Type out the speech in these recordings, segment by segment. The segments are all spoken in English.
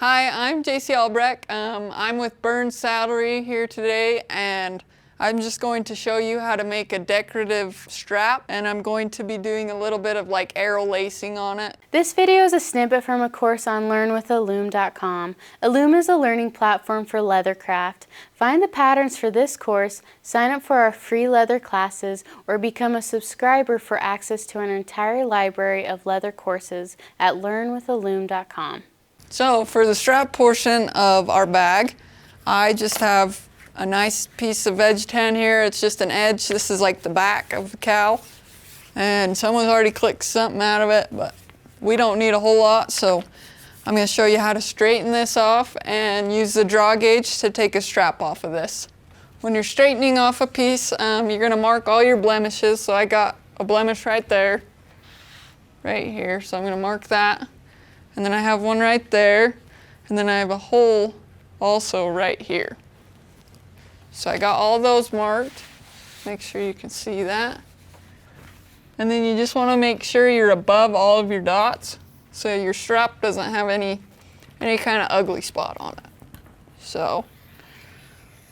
Hi, I'm JC Albrecht. I'm with Burn Saddlery here today, and I'm just going to show you how to make a decorative strap, and I'm going to be doing a little bit of like arrow lacing on it. This video is a snippet from a course on learnwithillume.com. Illume is a learning platform for leathercraft. Find the patterns for this course, sign up for our free leather classes, or become a subscriber for access to an entire library of leather courses at learnwithillume.com. So for the strap portion of our bag, I just have a nice piece of veg tan here. It's just an edge. This is like the back of the cow. And someone's already clicked something out of it, but we don't need a whole lot. So I'm going to show you how to straighten this off and use the draw gauge to take a strap off of this. When you're straightening off a piece, you're going to mark all your blemishes. So I got a blemish right there, right here. So I'm going to mark that. And then I have one right there, and then I have a hole also right here. So I got all those marked. Make sure you can see that. And then you just want to make sure you're above all of your dots so your strap doesn't have any kind of ugly spot on it. So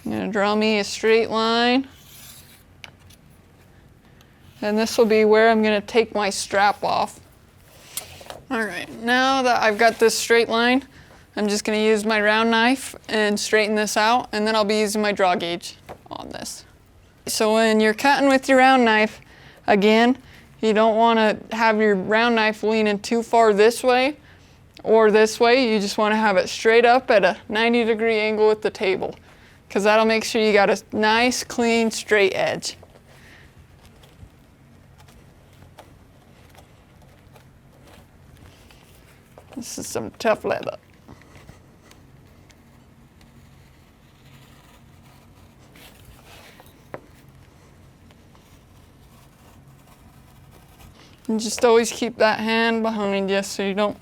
I'm going to draw me a straight line. And this will be where I'm going to take my strap off. All right, now that I've got this straight line, I'm just going to use my round knife and straighten this out, and then I'll be using my draw gauge on this. So when you're cutting with your round knife, again, you don't want to have your round knife leaning too far this way or this way. You just want to have it straight up at a 90-degree angle with the table, because that'll make sure you got a nice, clean, straight edge. This is some tough leather. And just always keep that hand behind you so you don't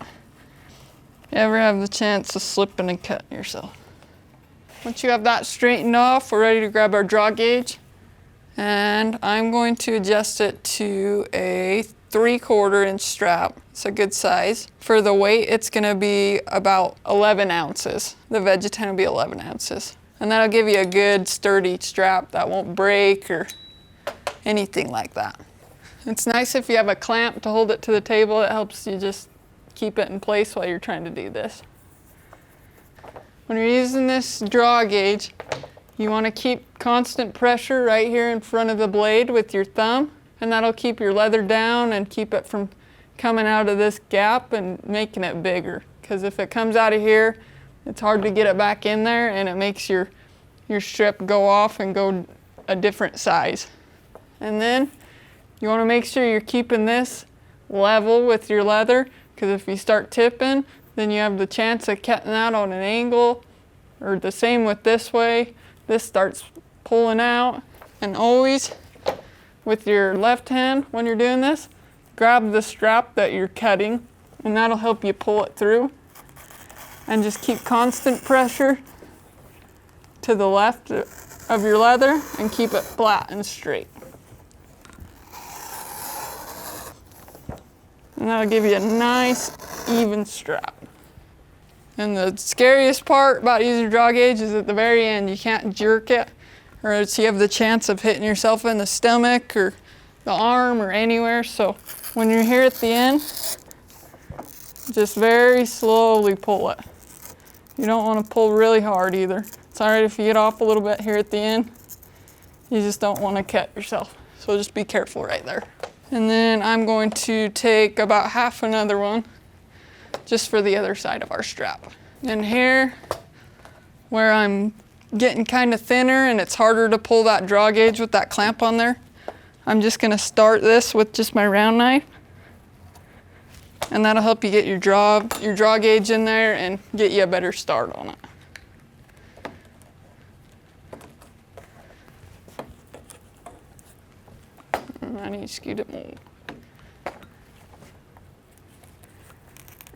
ever have the chance of slipping and cutting yourself. Once you have that straightened off, we're ready to grab our draw gauge. And I'm going to adjust it to a 3/4 inch strap. It's a good size. For the weight, it's gonna be about 11 ounces. The veg tan will be 11 ounces. And that'll give you a good sturdy strap that won't break or anything like that. It's nice if you have a clamp to hold it to the table. It helps you just keep it in place while you're trying to do this. When you're using this draw gauge, you wanna keep constant pressure right here in front of the blade with your thumb. And that'll keep your leather down and keep it from coming out of this gap and making it bigger. Because if it comes out of here, it's hard to get it back in there, and it makes your strip go off and go a different size. And then you want to make sure you're keeping this level with your leather, because if you start tipping, then you have the chance of cutting that on an angle, or the same with this way. This starts pulling out. And always, with your left hand, when you're doing this, grab the strap that you're cutting, and that'll help you pull it through. And just keep constant pressure to the left of your leather and keep it flat and straight. And that'll give you a nice, even strap. And the scariest part about using your draw gauge is at the very end. You can't jerk it, or else you have the chance of hitting yourself in the stomach or the arm or anywhere. So when you're here at the end, just very slowly pull it. You don't want to pull really hard either. It's all right if you get off a little bit here at the end. You just don't want to cut yourself. So just be careful right there. And then I'm going to take about half another one just for the other side of our strap. And here, where I'm getting kind of thinner and it's harder to pull that draw gauge with that clamp on there, I'm just going to start this with just my round knife, and that'll help you get your draw gauge in there and get you a better start on it. I need to scoot it more.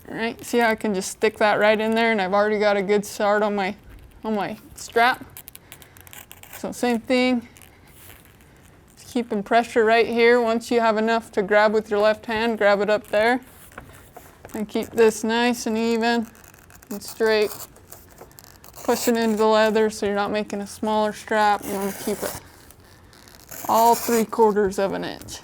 All right, see how I can just stick that right in there, and I've already got a good start on my strap. So same thing, just keeping pressure right here. Once you have enough to grab with your left hand, grab it up there. And keep this nice and even and straight. Pushing into the leather so you're not making a smaller strap. You want to keep it all 3/4 of an inch.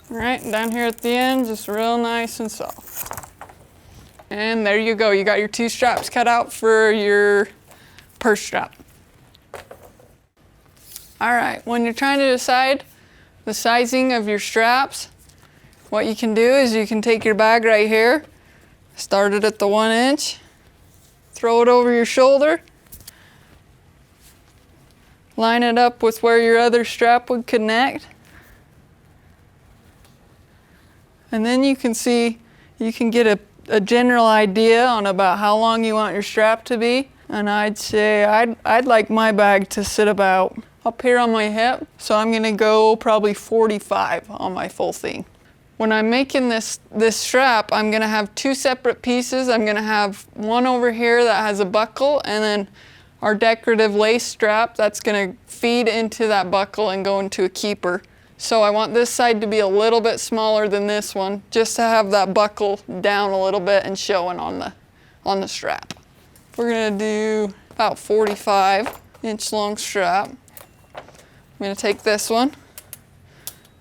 All right, down here at the end, just real nice and soft. And there you go. You got your 2 straps cut out for your purse strap. All right, when you're trying to decide the sizing of your straps, what you can do is you can take your bag right here, start it at the 1 inch, throw it over your shoulder, line it up with where your other strap would connect, and then you can see, you can get a general idea on about how long you want your strap to be. And I'd say I'd like my bag to sit about up here on my hip, so I'm gonna go probably 45 on my full thing. When I'm making this strap, I'm gonna have 2 separate pieces. I'm gonna have one over here that has a buckle, and then our decorative lace strap that's gonna feed into that buckle and go into a keeper. So I want this side to be a little bit smaller than this one, just to have that buckle down a little bit and showing on the strap. We're gonna do about 45-inch long strap. I'm gonna take this one.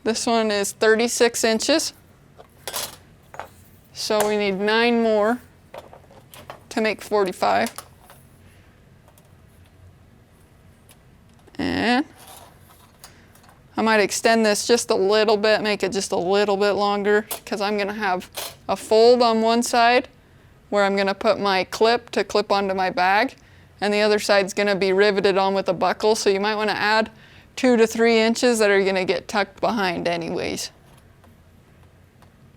This one is 36 inches. So we need 9 more to make 45. And I might extend this just a little bit, make it just a little bit longer, because I'm gonna have a fold on one side where I'm gonna put my clip to clip onto my bag, and the other side's gonna be riveted on with a buckle, so you might wanna add 2 to 3 inches that are gonna get tucked behind anyways.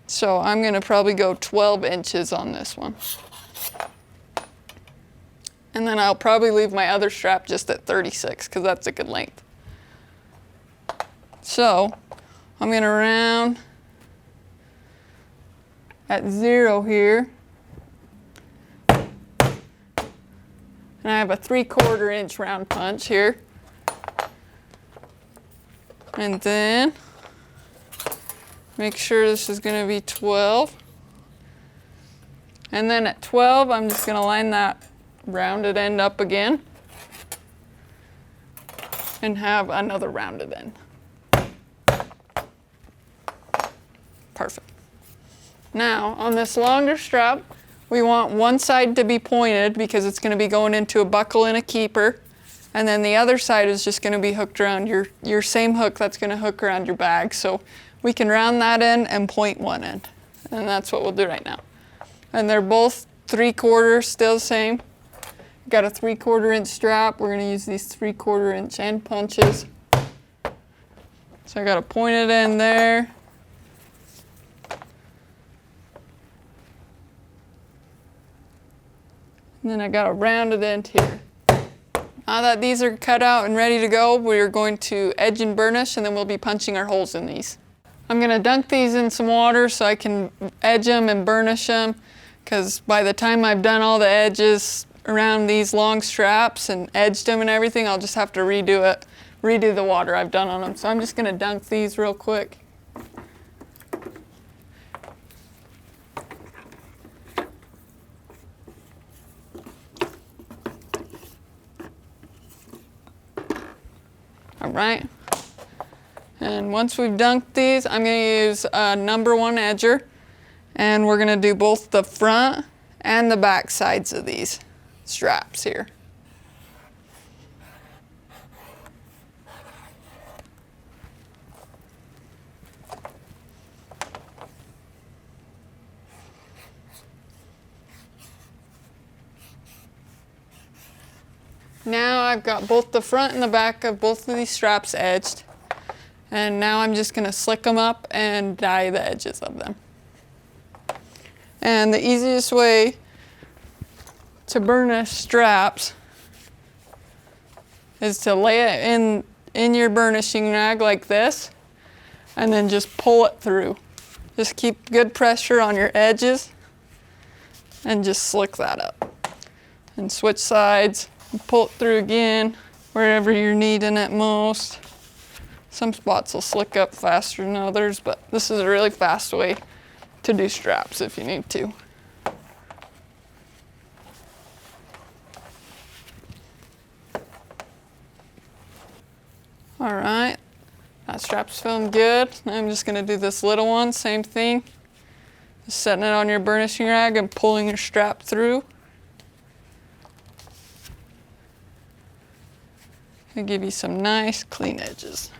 So I'm gonna probably go 12 inches on this one. And then I'll probably leave my other strap just at 36, because that's a good length. So I'm gonna round at 0 here. And I have a 3/4 inch round punch here. And then make sure this is gonna be 12. And then at 12, I'm just gonna line that rounded end up again and have another rounded end. Perfect. Now, on this longer strap, we want one side to be pointed because it's going to be going into a buckle and a keeper, and then the other side is just going to be hooked around your same hook that's going to hook around your bag. So we can round that end and point one end, and that's what we'll do right now. And they're both 3/4, still the same. Got a 3/4 inch strap. We're going to use these 3/4 inch end punches. So I got a pointed end there. And then I got a rounded end here. Now that these are cut out and ready to go, we're going to edge and burnish, and then we'll be punching our holes in these. I'm gonna dunk these in some water so I can edge them and burnish them, because by the time I've done all the edges around these long straps and edged them and everything, I'll just have to redo the water I've done on them. So I'm just gonna dunk these real quick. All right, and once we've dunked these, I'm going to use a number 1 edger, and we're going to do both the front and the back sides of these straps here. Now I've got both the front and the back of both of these straps edged, and now I'm just going to slick them up and dye the edges of them. And the easiest way to burnish straps is to lay it in your burnishing rag like this, and then just pull it through. Just keep good pressure on your edges and just slick that up. and switch sides and pull it through again wherever you're needing it most. Some spots will slick up faster than others, but this is a really fast way to do straps if you need to. All right, that strap's feeling good. Now I'm just gonna do this little one, same thing. Just setting it on your burnishing rag and pulling your strap through. It'll give you some nice clean edges.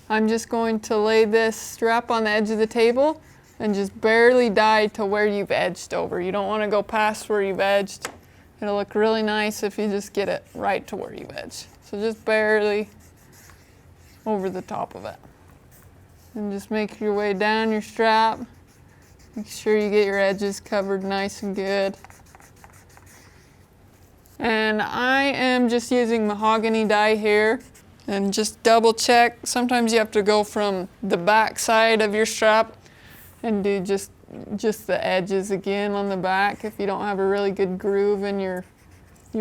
I'm just going to lay this strap on the edge of the table and just barely die to where you've edged over. You don't want to go past where you've edged. It'll look really nice if you just get it right to where you've edged. So just barely over the top of it. And just make your way down your strap. Make sure you get your edges covered nice and good. And I am just using mahogany dye here. And just double check. Sometimes you have to go from the back side of your strap and do just the edges again on the back. If you don't have a really good groove in your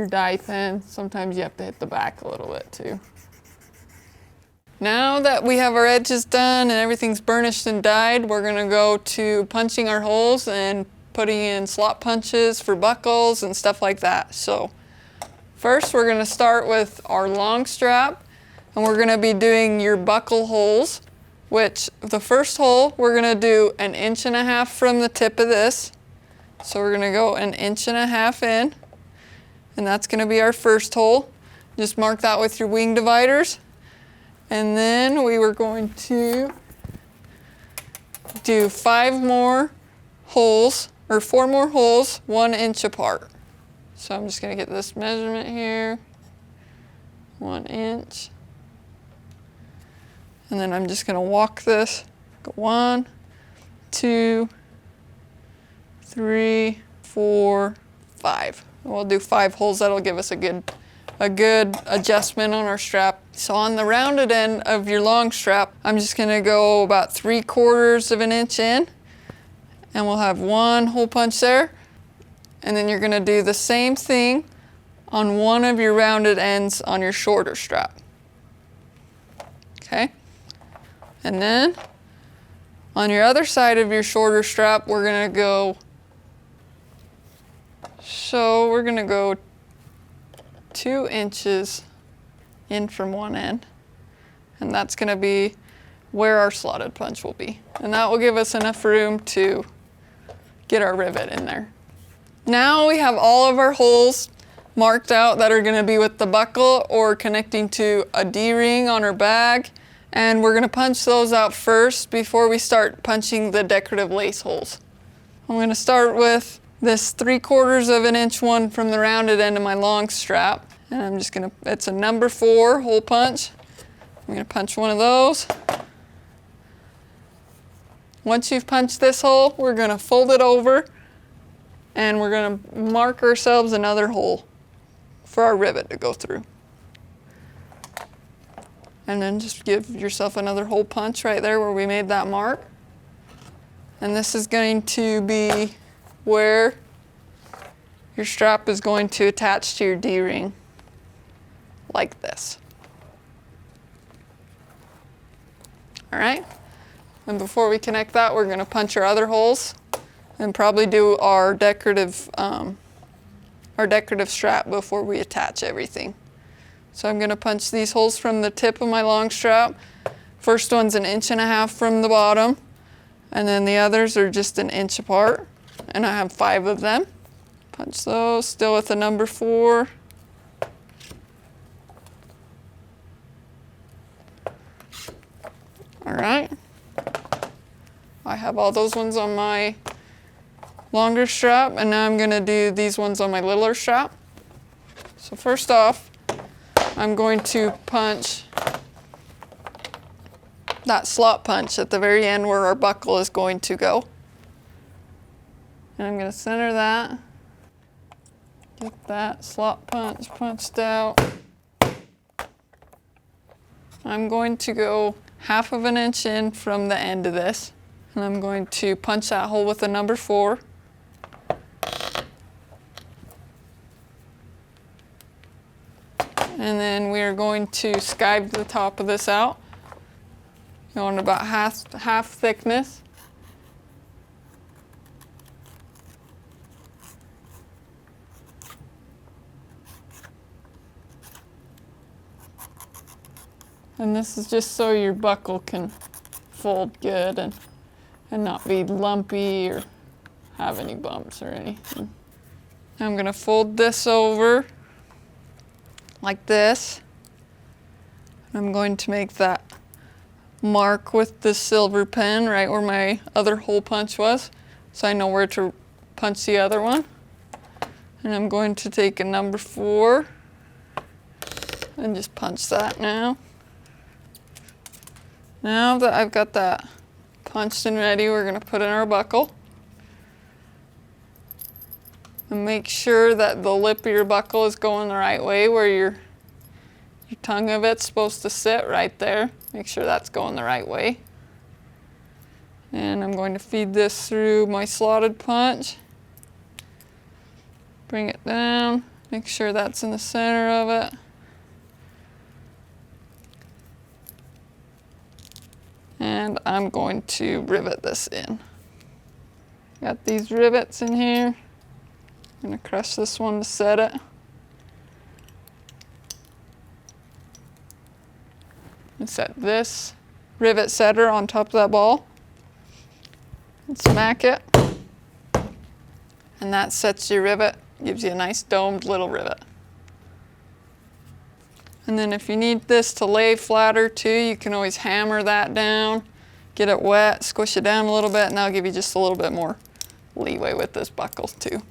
dye pen, sometimes you have to hit the back a little bit too. Now that we have our edges done and everything's burnished and dyed, we're gonna go to punching our holes and putting in slot punches for buckles and stuff like that. So first we're gonna start with our long strap. And we're gonna be doing your buckle holes, which the first hole, we're gonna do 1.5 inches from the tip of this. So we're gonna go 1.5 inches in, and that's gonna be our first hole. Just mark that with your wing dividers. And then we were going to do 5 more holes, or 4 more holes, 1 inch apart. So I'm just gonna get this measurement here, 1 inch. And then I'm just gonna walk this, go 1, 2, 3, 4, 5. And we'll do 5 holes. That'll give us a good adjustment on our strap. So on the rounded end of your long strap, I'm just gonna go about 3/4 of an inch in, and we'll have 1 hole punch there. And then you're gonna do the same thing on one of your rounded ends on your shorter strap. Okay? And then on your other side of your shorter strap, we're gonna go 2 inches in from one end. And that's gonna be where our slotted punch will be. And that will give us enough room to get our rivet in there. Now we have all of our holes marked out that are gonna be with the buckle or connecting to a D-ring on our bag. And we're gonna punch those out first before we start punching the decorative lace holes. I'm gonna start with this 3/4 of an inch one from the rounded end of my long strap. And I'm just gonna, it's a number 4 hole punch. I'm gonna punch one of those. Once you've punched this hole, we're gonna fold it over and we're gonna mark ourselves another hole for our rivet to go through. And then just give yourself another hole punch right there where we made that mark. And this is going to be where your strap is going to attach to your D-ring, like this. All right, and before we connect that, we're gonna punch our other holes and probably do our decorative strap before we attach everything. So I'm gonna punch these holes from the tip of my long strap. First one's 1.5 inches from the bottom, and then the others are just 1 inch apart. And I have 5 of them. Punch those, still with the number 4. All right. I have all those ones on my longer strap, and now I'm gonna do these ones on my littler strap. So first off, I'm going to punch that slot punch at the very end where our buckle is going to go. And I'm gonna center that, get that slot punch punched out. I'm going to go 1/2 inch in from the end of this, and I'm going to punch that hole with the number 4. And then we are going to skive the top of this out. Going about half thickness. And this is just so your buckle can fold good and not be lumpy or have any bumps or anything. I'm gonna fold this over like this. I'm going to make that mark with the silver pen right where my other hole punch was, so I know where to punch the other one. And I'm going to take a number 4 and just punch that now. Now that I've got that punched and ready, we're going to put in our buckle. And make sure that the lip of your buckle is going the right way, where your tongue of it's supposed to sit right there. Make sure that's going the right way. And I'm going to feed this through my slotted punch. Bring it down, make sure that's in the center of it. And I'm going to rivet this in. Got these rivets in here. I'm going to crush this one to set it. And set this rivet setter on top of that ball. And smack it. And that sets your rivet, gives you a nice domed little rivet. And then if you need this to lay flatter too, you can always hammer that down, get it wet, squish it down a little bit, and that'll give you just a little bit more leeway with this buckle too.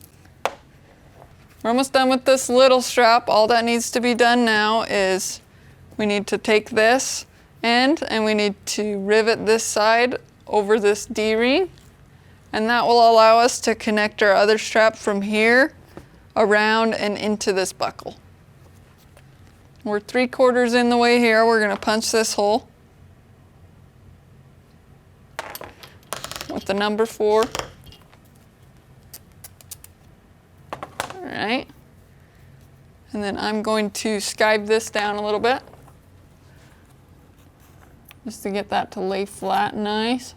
We're almost done with this little strap. All that needs to be done now is we need to take this end and we need to rivet this side over this D-ring, and that will allow us to connect our other strap from here around and into this buckle. We're 3/4 in the way here. We're going to punch this hole with the number 4. All right. And then I'm going to skive this down a little bit just to get that to lay flat and nice.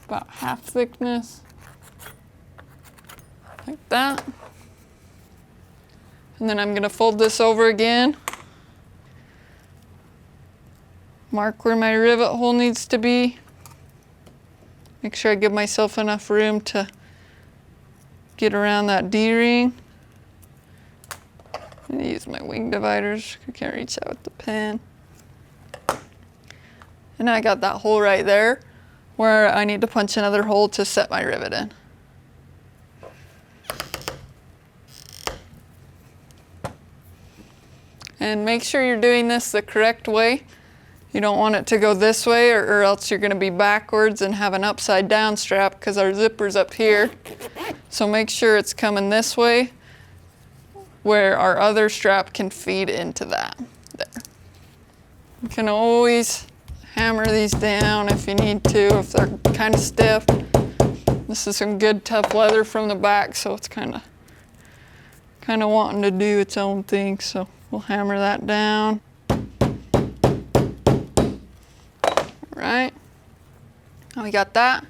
About half thickness, like that. And then I'm going to fold this over again. Mark where my rivet hole needs to be. Make sure I give myself enough room to get around that D-ring. I'm going to use my wing dividers. I can't reach out with the pen. And I got that hole right there where I need to punch another hole to set my rivet in. And make sure you're doing this the correct way. You don't want it to go this way, or else you're going to be backwards and have an upside down strap because our zipper's up here. So make sure it's coming this way where our other strap can feed into that. There. You can always hammer these down if you need to, if they're kind of stiff. This is some good tough leather from the back, so it's kind of wanting to do its own thing, so we'll hammer that down. Right, now we got that.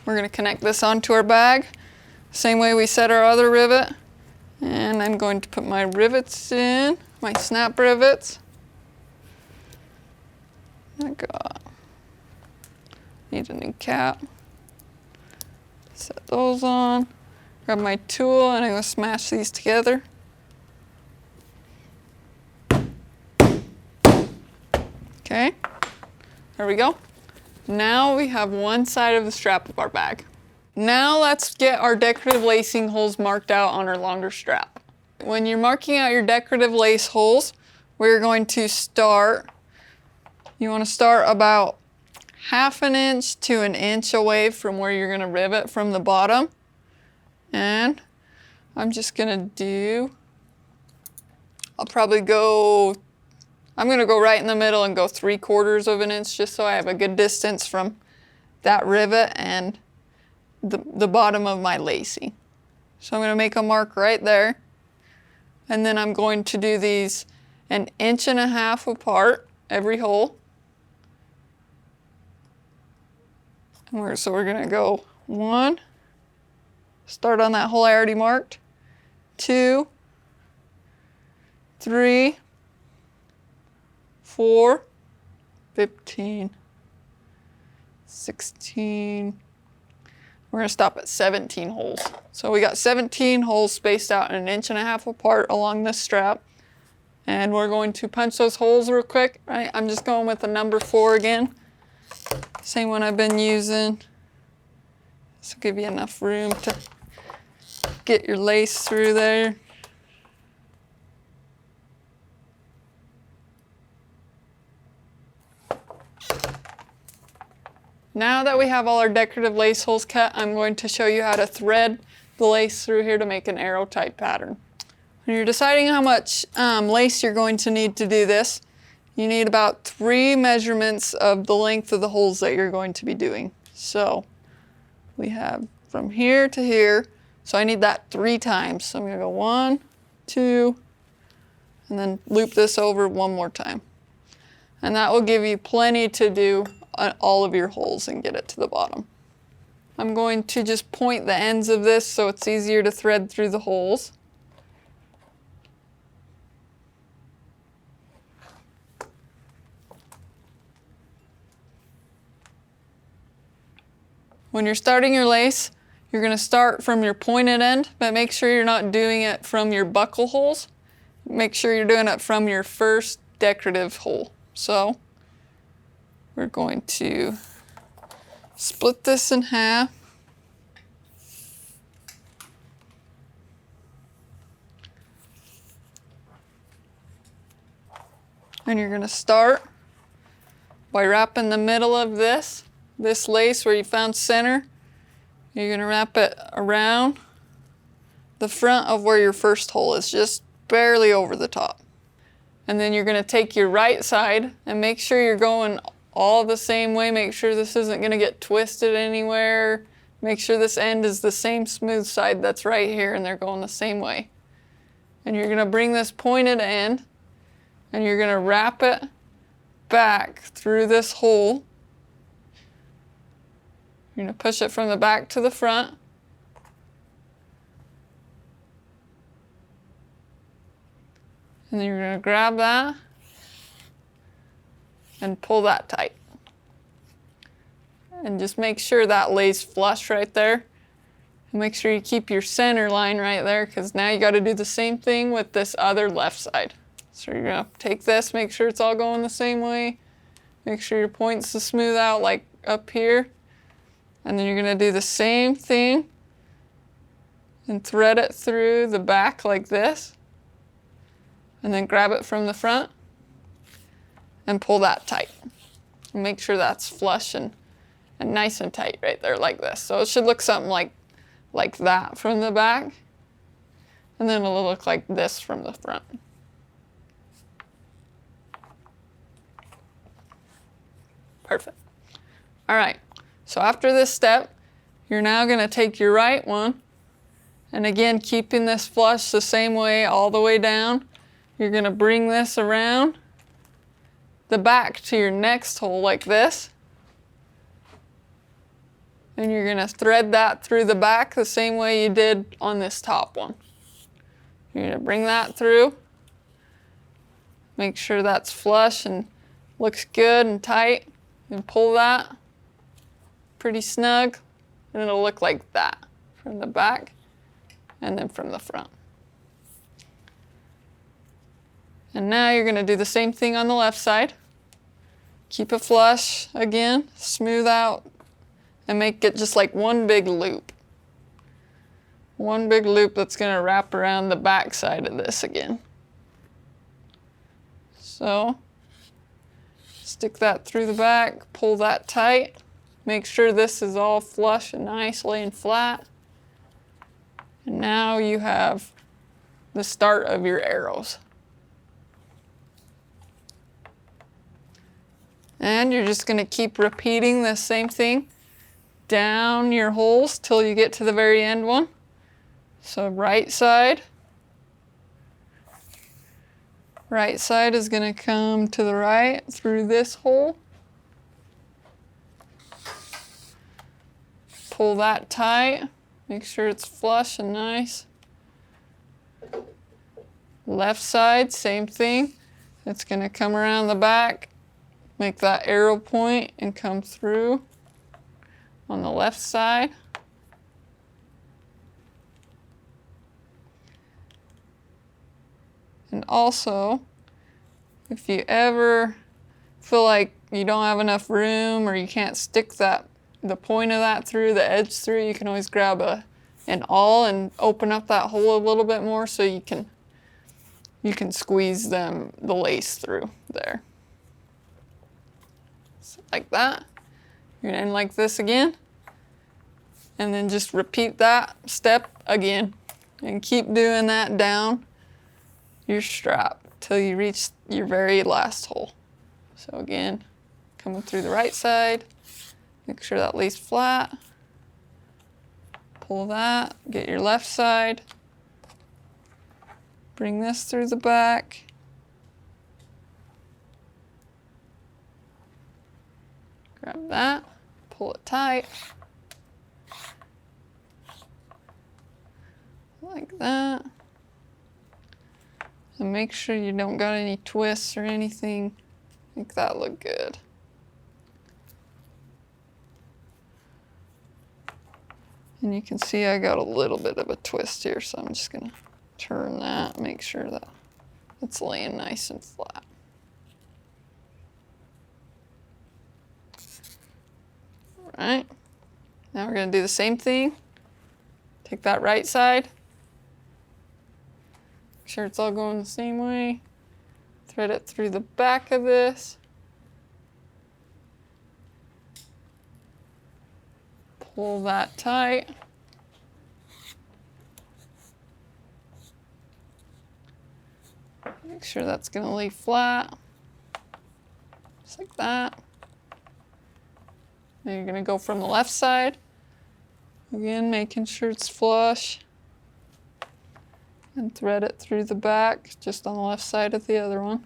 We're going to connect this onto our bag, same way we set our other rivet. And I'm going to put my rivets in, my snap rivets. Need a new cap. Set those on. Grab my tool and I'm going to smash these together. Okay, there we go. Now we have one side of the strap of our bag. Now let's get our decorative lacing holes marked out on our longer strap. When you're marking out your decorative lace holes, we're going to start, you want to start about 1/2 inch to 1 inch away from where you're going to rivet from the bottom. And I'm just going to do, I'm going to go right in the middle and go 3/4 of an inch just so I have a good distance from that rivet and the bottom of my lacing. So I'm going to make a mark right there. And then I'm going to do these 1.5 inches apart, every hole. So we're going to go 1, start on that hole I already marked, 2, 3, 4, 15, 16. We're going to stop at 17 holes. So we got 17 holes spaced out 1.5 inches apart along this strap. And we're going to punch those holes real quick, right? I'm just going with the number 4 again. Same one I've been using. This will give you enough room to get your lace through there. Now that we have all our decorative lace holes cut, I'm going to show you how to thread the lace through here to make an arrow type pattern. When you're deciding how much lace you're going to need to do this, you need about 3 measurements of the length of the holes that you're going to be doing. So we have from here to here, so I need that 3 times. So I'm going to go 1, 2, and then loop this over 1 more time. And that will give you plenty to do on all of your holes and get it to the bottom. I'm going to just point the ends of this so it's easier to thread through the holes. When you're starting your lace, you're going to start from your pointed end, but make sure you're not doing it from your buckle holes. Make sure you're doing it from your first decorative hole. So we're going to split this in half. And you're going to start by wrapping the middle of this lace where you found center. You're going to wrap it around the front of where your first hole is, just barely over the top. And then you're going to take your right side and make sure you're going all the same way. Make sure this isn't going to get twisted anywhere. Make sure this end is the same smooth side that's right here and they're going the same way. And you're going to bring this pointed end and you're going to wrap it back through this hole. You're going to push it from the back to the front. And then you're going to grab that and pull that tight. And just make sure that lays flush right there. And make sure you keep your center line right there, because now you got to do the same thing with this other left side. So you're going to take this, make sure it's all going the same way. Make sure your points to smooth out like up here. And then you're going to do the same thing and thread it through the back like this. And then grab it from the front and pull that tight. And make sure that's flush and nice and tight right there like this. So it should look something like that from the back. And then it'll look like this from the front. Perfect. All right, so after this step, you're now going to take your right one, and again, keeping this flush the same way all the way down, you're going to bring this around the back to your next hole like this, and you're going to thread that through the back the same way you did on this top one. You're going to bring that through, make sure that's flush and looks good and tight. And pull that pretty snug, and it'll look like that from the back and then from the front. And now you're going to do the same thing on the left side. Keep it flush again, smooth out, and make it just like one big loop. One big loop that's going to wrap around the back side of this again. So stick that through the back, pull that tight. Make sure this is all flush and nice, laying flat. And now you have the start of your arrows. And you're just going to keep repeating the same thing down your holes till you get to the very end one. So right side is going to come to the right through this hole. Pull that tight, make sure it's flush and nice. Left side, same thing. It's going to come around the back, make that arrow point and come through on the left side. And also, if you ever feel like you don't have enough room or you can't stick the point of that through, the edge through, you can always grab an awl and open up that hole a little bit more so you can squeeze the lace through there. So like that. You're gonna end like this again. And then just repeat that step again. And keep doing that down your strap till you reach your very last hole. So again, coming through the right side, make sure that lace flat, pull that, get your left side, bring this through the back, grab that, pull it tight, like that. And make sure you don't got any twists or anything. Make that look good. And you can see I got a little bit of a twist here, so I'm just gonna turn that, make sure that it's laying nice and flat. All right, now we're gonna do the same thing. Take that right side. Make sure it's all going the same way. Thread it through the back of this. Pull that tight. Make sure that's going to lay flat. Just like that. Then you're going to go from the left side. Again, making sure it's flush. And thread it through the back, just on the left side of the other one.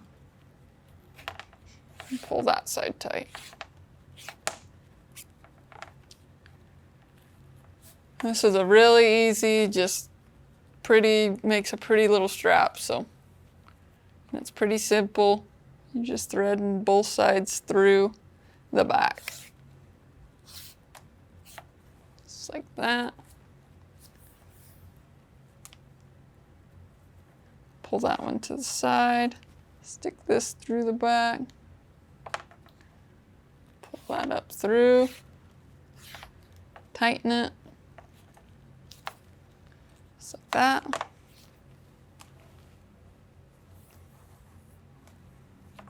And pull that side tight. This is a really easy, just makes a pretty little strap, so it's pretty simple. You're just threading both sides through the back. Just like that. Pull that one to the side, stick this through the back, pull that up through, tighten it, just like that.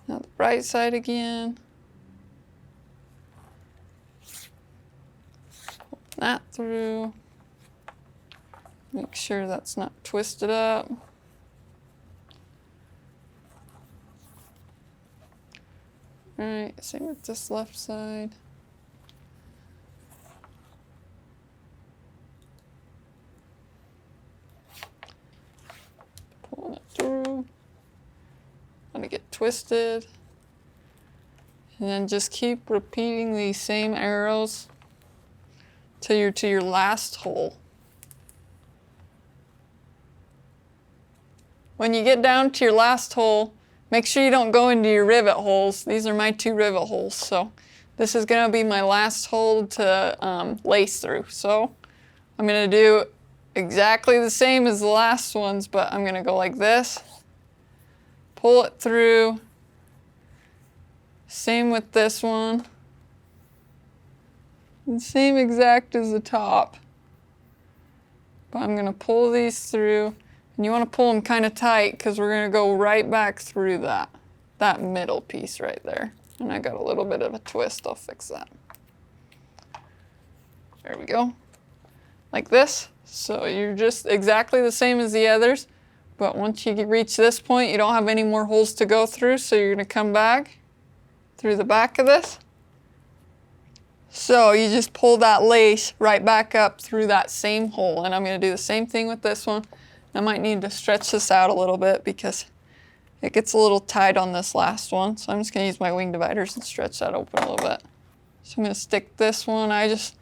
Now the right side again, pull that through, make sure that's not twisted up. All right, same with this left side. Pulling it through. Let it get twisted. And then just keep repeating these same arrows till you're to your last hole. When you get down to your last hole, make sure you don't go into your rivet holes. These are my 2 rivet holes, so this is gonna be my last hole to lace through. So I'm gonna do exactly the same as the last ones, but I'm gonna go like this, pull it through, same with this one, and same exact as the top. But I'm gonna pull these through. And you want to pull them kind of tight because we're going to go right back through that middle piece right there. And I got a little bit of a twist, I'll fix that. There we go. Like this. So you're just exactly the same as the others, but once you reach this point, you don't have any more holes to go through, so you're going to come back through the back of this, So you just pull that lace right back up through that same hole, and I'm going to do the same thing with this one. I might need to stretch this out a little bit because it gets a little tight on this last one. So I'm just going to use my wing dividers and stretch that open a little bit. So I'm going to stick this one. I just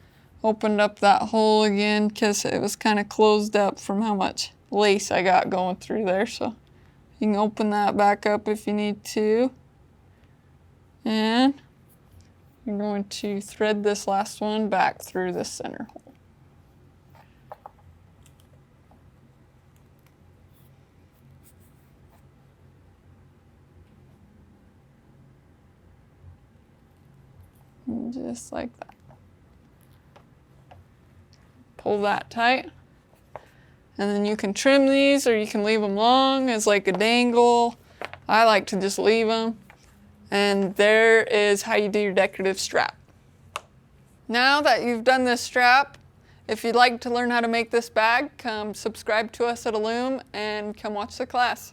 opened up that hole again because it was kind of closed up from how much lace I got going through there. So you can open that back up if you need to. And you're going to thread this last one back through the center hole. And just like that. Pull that tight. And then you can trim these or you can leave them long as like a dangle. I like to just leave them. And there is how you do your decorative strap. Now that you've done this strap, if you'd like to learn how to make this bag, come subscribe to us at Illume and come watch the class.